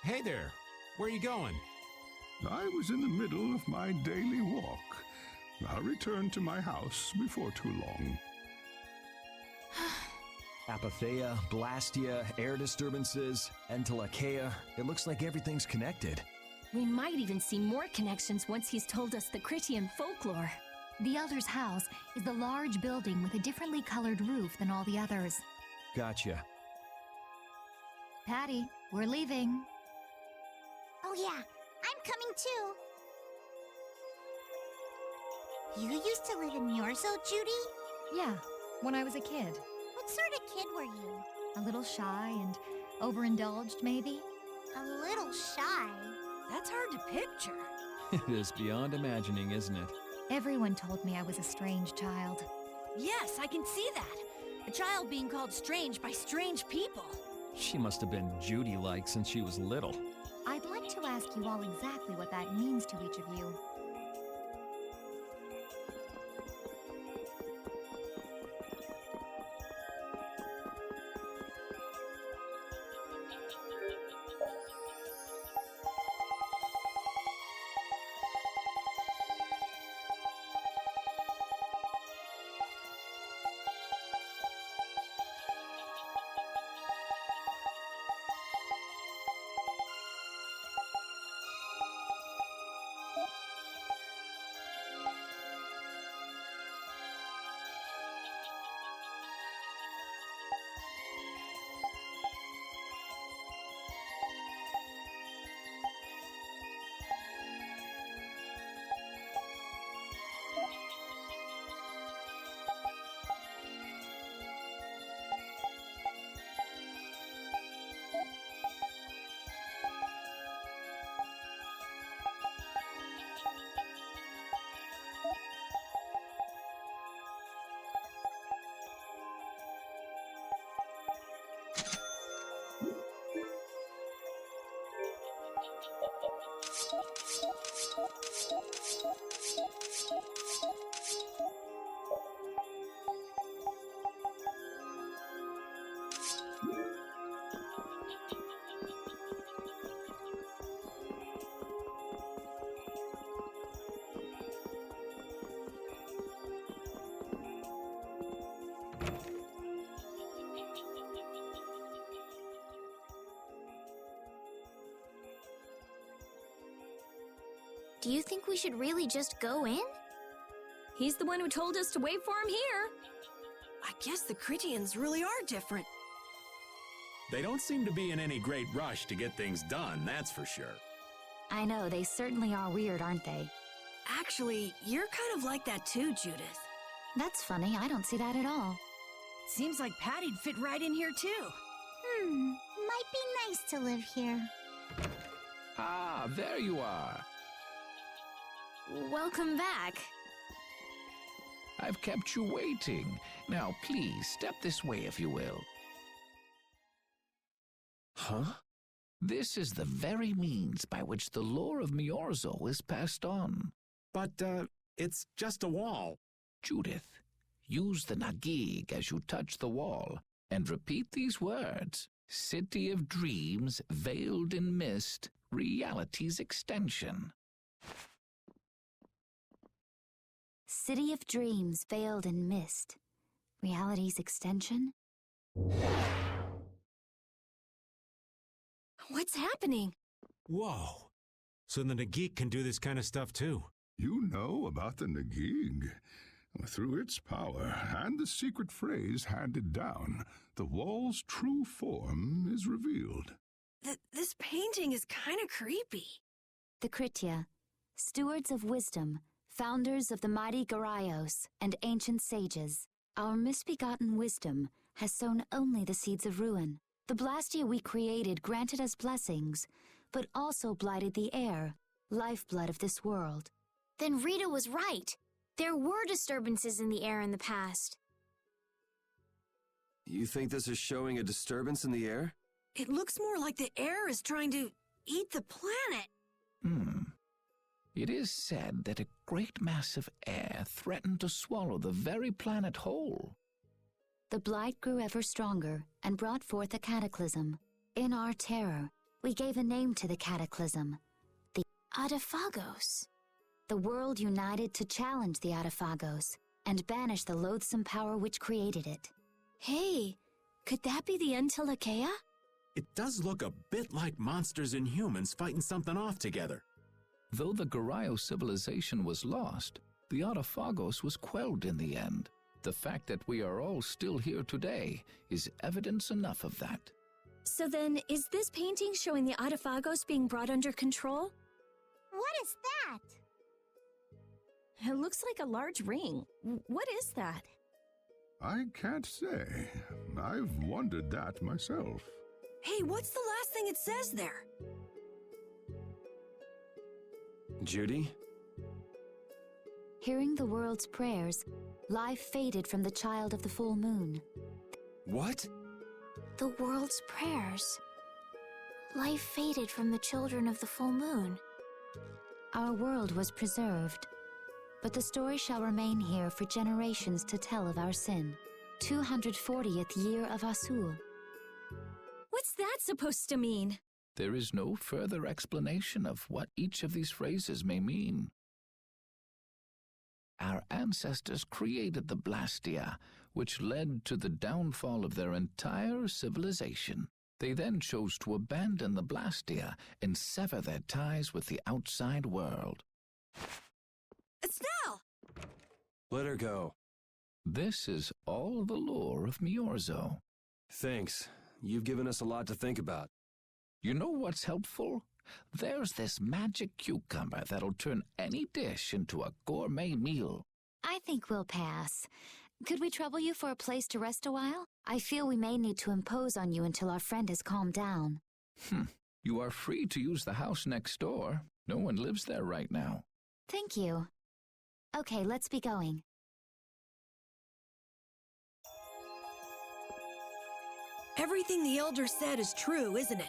Hey there! Where are you going? I was in the middle of my daily walk. I'll return to my house before too long. Apatheia, Blastia, air disturbances, Entelakea. It looks like everything's connected. We might even see more connections once he's told us the Krityan folklore. The Elder's house is the large building with a differently colored roof than all the others. Gotcha. Patty, we're leaving. Oh yeah, I'm coming too. You used to live in Myorzo, Judy? Yeah, when I was a kid. What sort of kid were you? A little shy and overindulged, maybe? A little shy? That's hard to picture. It is beyond imagining, isn't it? Everyone told me I was a strange child. Yes, I can see that. A child being called strange by strange people. She must have been Judy-like since she was little. I'd like to ask you all exactly what that means to each of you. Do you think we should really just go in? He's the one who told us to wait for him here. I guess the Krityans really are different. They don't seem to be in any great rush to get things done, that's for sure. I know, they certainly are weird, aren't they? Actually, you're kind of like that too, Judith. That's funny, I don't see that at all. Seems like Patty'd fit right in here too. Might be nice to live here. Ah, there you are. Welcome back. I've kept you waiting. Now, please, step this way if you will. Huh? This is the very means by which the lore of Myorzo is passed on. But, it's just a wall. Judith, use the Nagig as you touch the wall, and repeat these words. City of dreams, veiled in mist, reality's extension. City of dreams, veiled in mist. Reality's extension? What's happening? Whoa. So the Nagik can do this kind of stuff too. You know about the Nagig. Through its power and the secret phrase handed down, the wall's true form is revealed. This painting is kind of creepy. The Kritya, stewards of wisdom, founders of the mighty Atifagohs and ancient sages, our misbegotten wisdom has sown only the seeds of ruin. The Blastia we created granted us blessings, but also blighted the air, lifeblood of this world. Then Rita was right. There were disturbances in the air in the past. You think this is showing a disturbance in the air? It looks more like the air is trying to eat the planet. It is said that a great mass of air threatened to swallow the very planet whole. The blight grew ever stronger and brought forth a cataclysm. In our terror, we gave a name to the cataclysm, the Atifagohs. The world united to challenge the Atifagohs and banish the loathsome power which created it. Hey, could that be the Unveiling? It does look a bit like monsters and humans fighting something off together. Though the Garayo civilization was lost, the Atifagohs was quelled in the end. The fact that we are all still here today is evidence enough of that. So then, is this painting showing the Atifagohs being brought under control? What is that? It looks like a large ring. What is that? I can't say. I've wondered that myself. Hey, what's the last thing it says there? Judy? Hearing the world's prayers, life faded from the child of the full moon. What? The world's prayers. Life faded from the children of the full moon. Our world was preserved, but the story shall remain here for generations to tell of our sin. 240th year of Asul. What's that supposed to mean? There is no further explanation of what each of these phrases may mean. Our ancestors created the Blastia, which led to the downfall of their entire civilization. They then chose to abandon the Blastia and sever their ties with the outside world. Estelle! Let her go. This is all the lore of Myorzo. Thanks. You've given us a lot to think about. You know what's helpful? There's this magic cucumber that'll turn any dish into a gourmet meal. I think we'll pass. Could we trouble you for a place to rest a while? I feel we may need to impose on you until our friend has calmed down. You are free to use the house next door. No one lives there right now. Thank you. Okay, let's be going. Everything the Elder said is true, isn't it?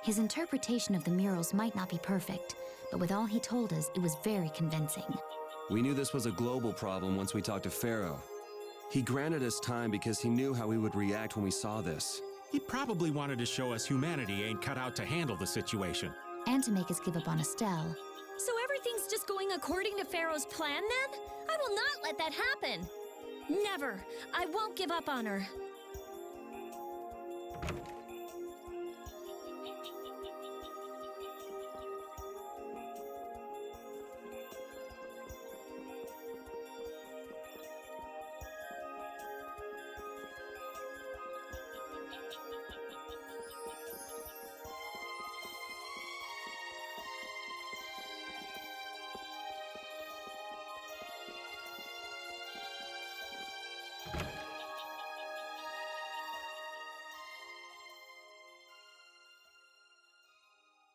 His interpretation of the murals might not be perfect, but with all he told us, it was very convincing. We knew this was a global problem once we talked to Pharaoh. He granted us time because he knew how we would react when we saw this. He probably wanted to show us humanity ain't cut out to handle the situation. And to make us give up on Estelle. So everything's just going according to Pharaoh's plan then? I will not let that happen. Never. I won't give up on her.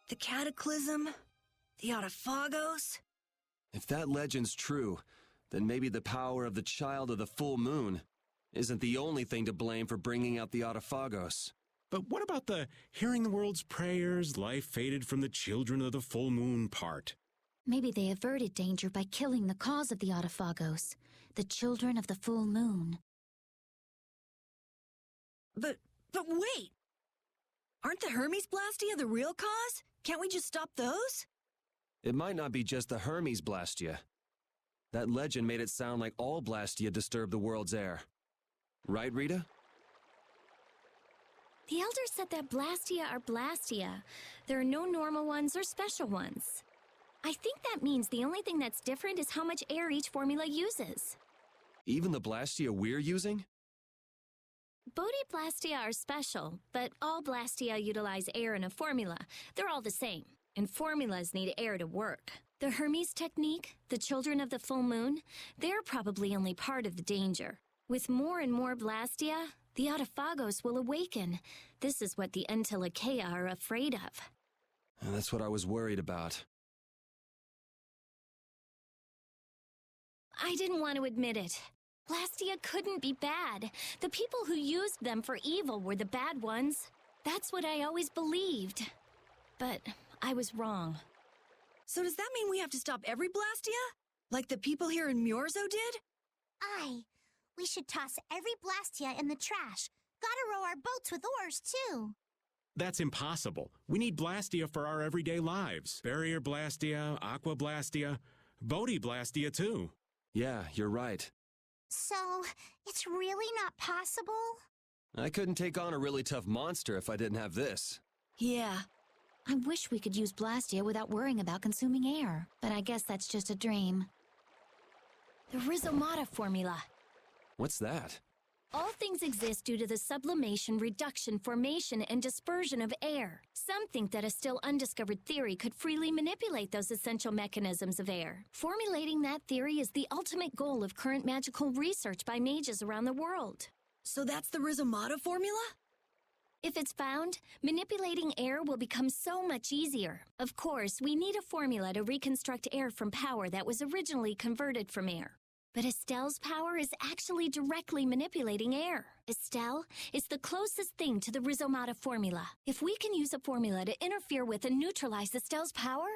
The Cataclysm? The Atifagohs? If that legend's true, then maybe the power of the child of the full moon isn't the only thing to blame for bringing out the Atifagohs. But what about the hearing the world's prayers, life faded from the children of the full moon part? Maybe they averted danger by killing the cause of the Atifagohs, the children of the full moon. But wait! Aren't the Hermes Blastia the real cause? Can't we just stop those? It might not be just the Hermes Blastia. That legend made it sound like all Blastia disturb the world's air. Right, Rita? The Elder said that Blastia are Blastia. There are no normal ones or special ones. I think that means the only thing that's different is how much air each formula uses. Even the Blastia we're using? Bodhi Blastia are special, but all Blastia utilize air in a formula. They're all the same, and formulas need air to work. The Hermes technique, the children of the full moon, they're probably only part of the danger. With more and more Blastia, the Atifagohs will awaken. This is what the Entelekea are afraid of. And that's what I was worried about. I didn't want to admit it. Blastia couldn't be bad. The people who used them for evil were the bad ones. That's what I always believed. But I was wrong. So does that mean we have to stop every Blastia? Like the people here in Myorzo did? Aye. We should toss every Blastia in the trash. Gotta row our boats with oars, too. That's impossible. We need Blastia for our everyday lives. Barrier Blastia, Aqua Blastia, Bodhi Blastia too. Yeah, you're right. So, it's really not possible? I couldn't take on a really tough monster if I didn't have this. Yeah. I wish we could use Blastia without worrying about consuming air, but I guess that's just a dream. The Rismouta formula. What's that? All things exist due to the sublimation, reduction, formation, and dispersion of air. Some think that a still undiscovered theory could freely manipulate those essential mechanisms of air. Formulating that theory is the ultimate goal of current magical research by mages around the world. So that's the Rismouta formula? If it's found, manipulating air will become so much easier. Of course, we need a formula to reconstruct air from power that was originally converted from air. But Estelle's power is actually directly manipulating air. Estelle is the closest thing to the Rismouta formula. If we can use a formula to interfere with and neutralize Estelle's power...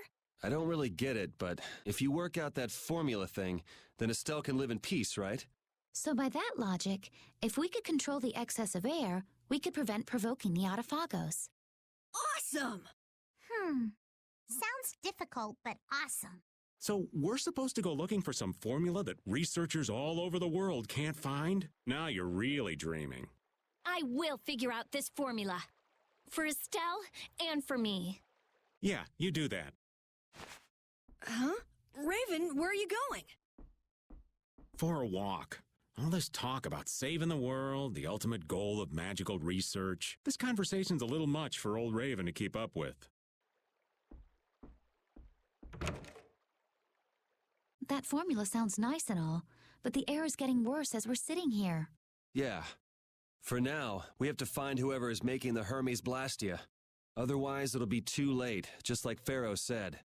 I don't really get it, but if you work out that formula thing, then Estelle can live in peace, right? So by that logic, if we could control the excess of air, we could prevent provoking the Atifagohs. Awesome! Sounds difficult, but awesome. So we're supposed to go looking for some formula that researchers all over the world can't find? Now you're really dreaming. I will figure out this formula. For Estelle and for me. Yeah, you do that. Huh? Raven, where are you going? For a walk. All this talk about saving the world, the ultimate goal of magical research. This conversation's a little much for old Raven to keep up with. That formula sounds nice and all, but the air is getting worse as we're sitting here. Yeah. For now, we have to find whoever is making the Hermes Blastia. Otherwise, it'll be too late, just like Pharaoh said.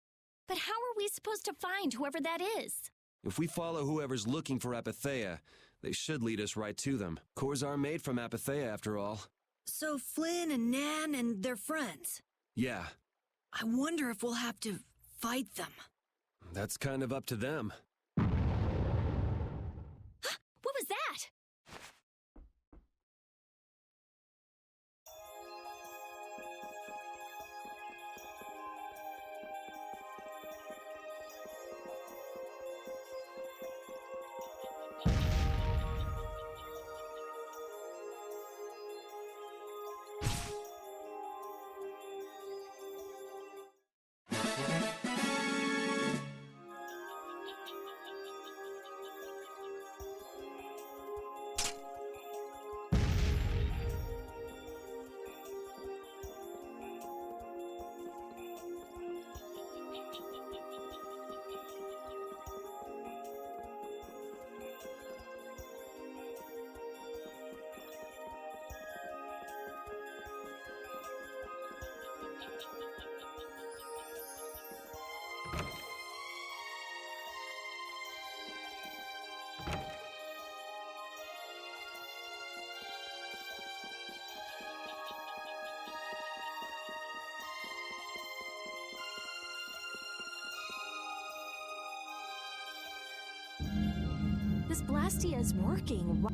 But how are we supposed to find whoever that is? If we follow whoever's looking for Apatheia, they should lead us right to them. Cores are made from Apatheia, after all. So Flynn and Nan and their friends? Yeah. I wonder if we'll have to fight them. That's kind of up to them. What was that? This Blastia is working.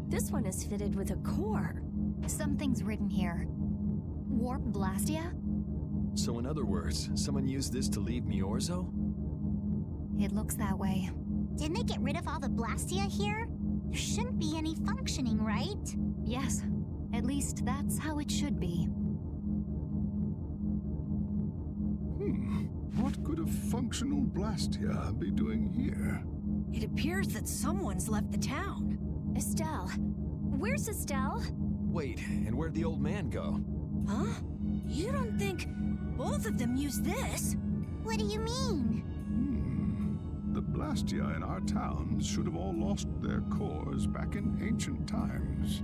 This one is fitted with a core. Something's written here. Warp Blastia? So in other words, someone used this to leave Myorzo? It looks that way. Didn't they get rid of all the Blastia here? There shouldn't be any functioning, right? Yes. At least that's how it should be. What could a functional Blastia be doing here? It appears that someone's left the town. Estelle. Where's Estelle? Wait, and where'd the old man go? Huh? You don't think both of them used this? What do you mean? The Blastia in our towns should have all lost their cores back in ancient times.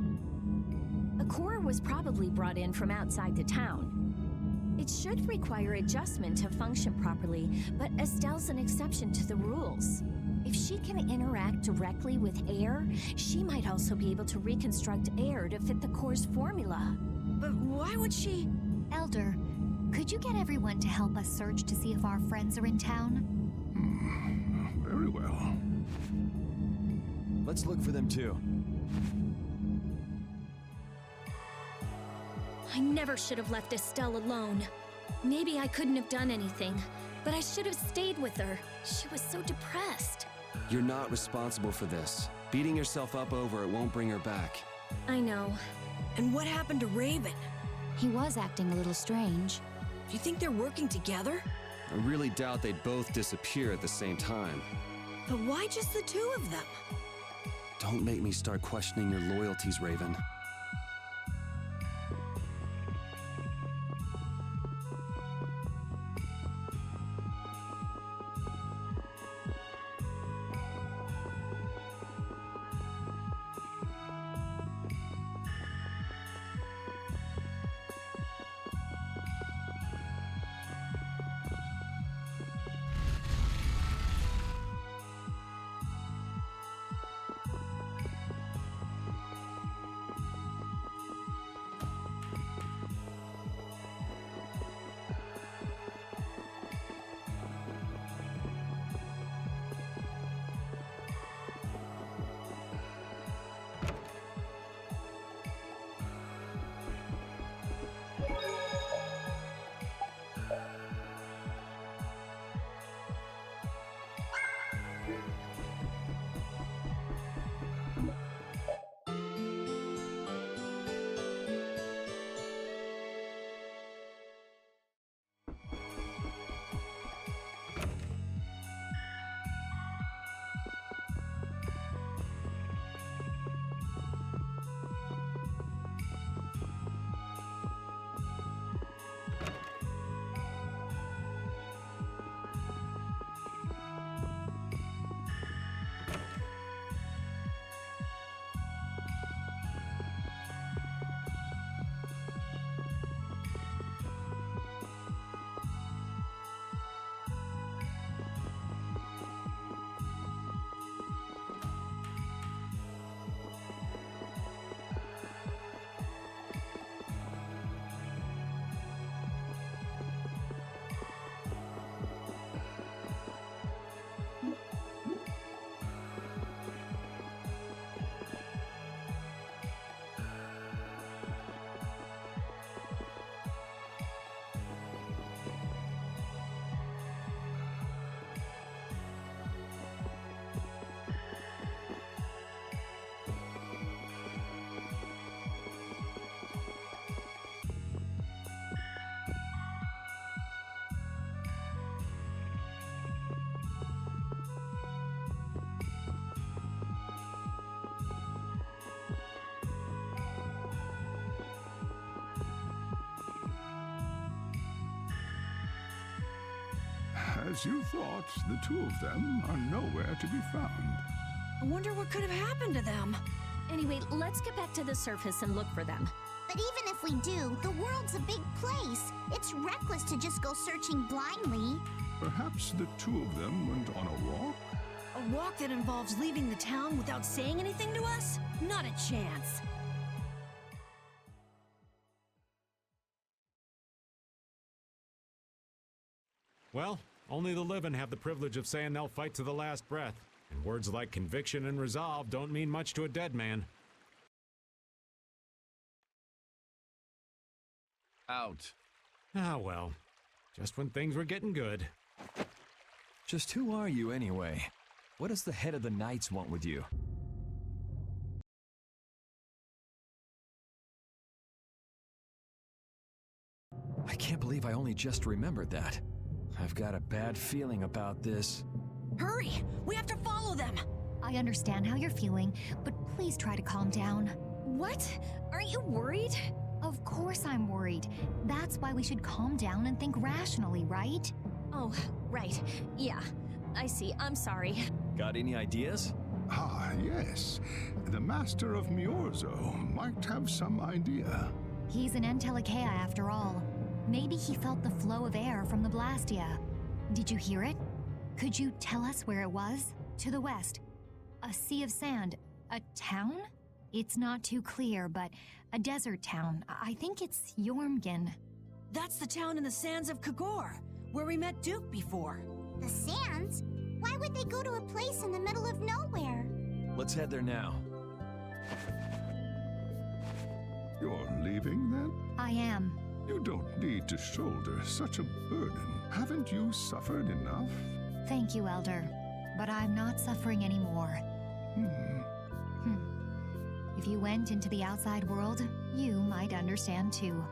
A core was probably brought in from outside the town. It should require adjustment to function properly, but Estelle's an exception to the rules. If she can interact directly with air, she might also be able to reconstruct air to fit the core's formula. But why would she? Elder, could you get everyone to help us search to see if our friends are in town? Very well. Let's look for them too. I never should have left Estelle alone. Maybe I couldn't have done anything, but I should have stayed with her. She was so depressed. You're not responsible for this. Beating yourself up over it won't bring her back. I know. And what happened to Raven? He was acting a little strange. Do you think they're working together? I really doubt they'd both disappear at the same time. But why just the two of them? Don't make me start questioning your loyalties, Raven. As you thought, the two of them are nowhere to be found. I wonder what could have happened to them. Anyway, let's get back to the surface and look for them. But even if we do, the world's a big place. It's reckless to just go searching blindly. Perhaps the two of them went on a walk? A walk that involves leaving the town without saying anything to us? Not a chance. Well, only the living have the privilege of saying they'll fight to the last breath. And words like conviction and resolve don't mean much to a dead man. Out. Ah, well. Just when things were getting good. Just who are you anyway? What does the head of the Knights want with you? I can't believe I only just remembered that. I've got a bad feeling about this. Hurry! We have to follow them! I understand how you're feeling, but please try to calm down. What? Aren't you worried? Of course I'm worried. That's why we should calm down and think rationally, right? Oh, right. Yeah. I see. I'm sorry. Got any ideas? Ah, yes. The Master of Myorzo might have some idea. He's an Entelikeia after all. Maybe he felt the flow of air from the Blastia. Did you hear it? Could you tell us where it was? To the west. A sea of sand. A town? It's not too clear, but a desert town. I think it's Jormungand. That's the town in the sands of Kagor, where we met Duke before. The sands? Why would they go to a place in the middle of nowhere? Let's head there now. You're leaving then? I am. You don't need to shoulder such a burden. Haven't you suffered enough? Thank you, Elder. But I'm not suffering anymore. If you went into the outside world, you might understand too.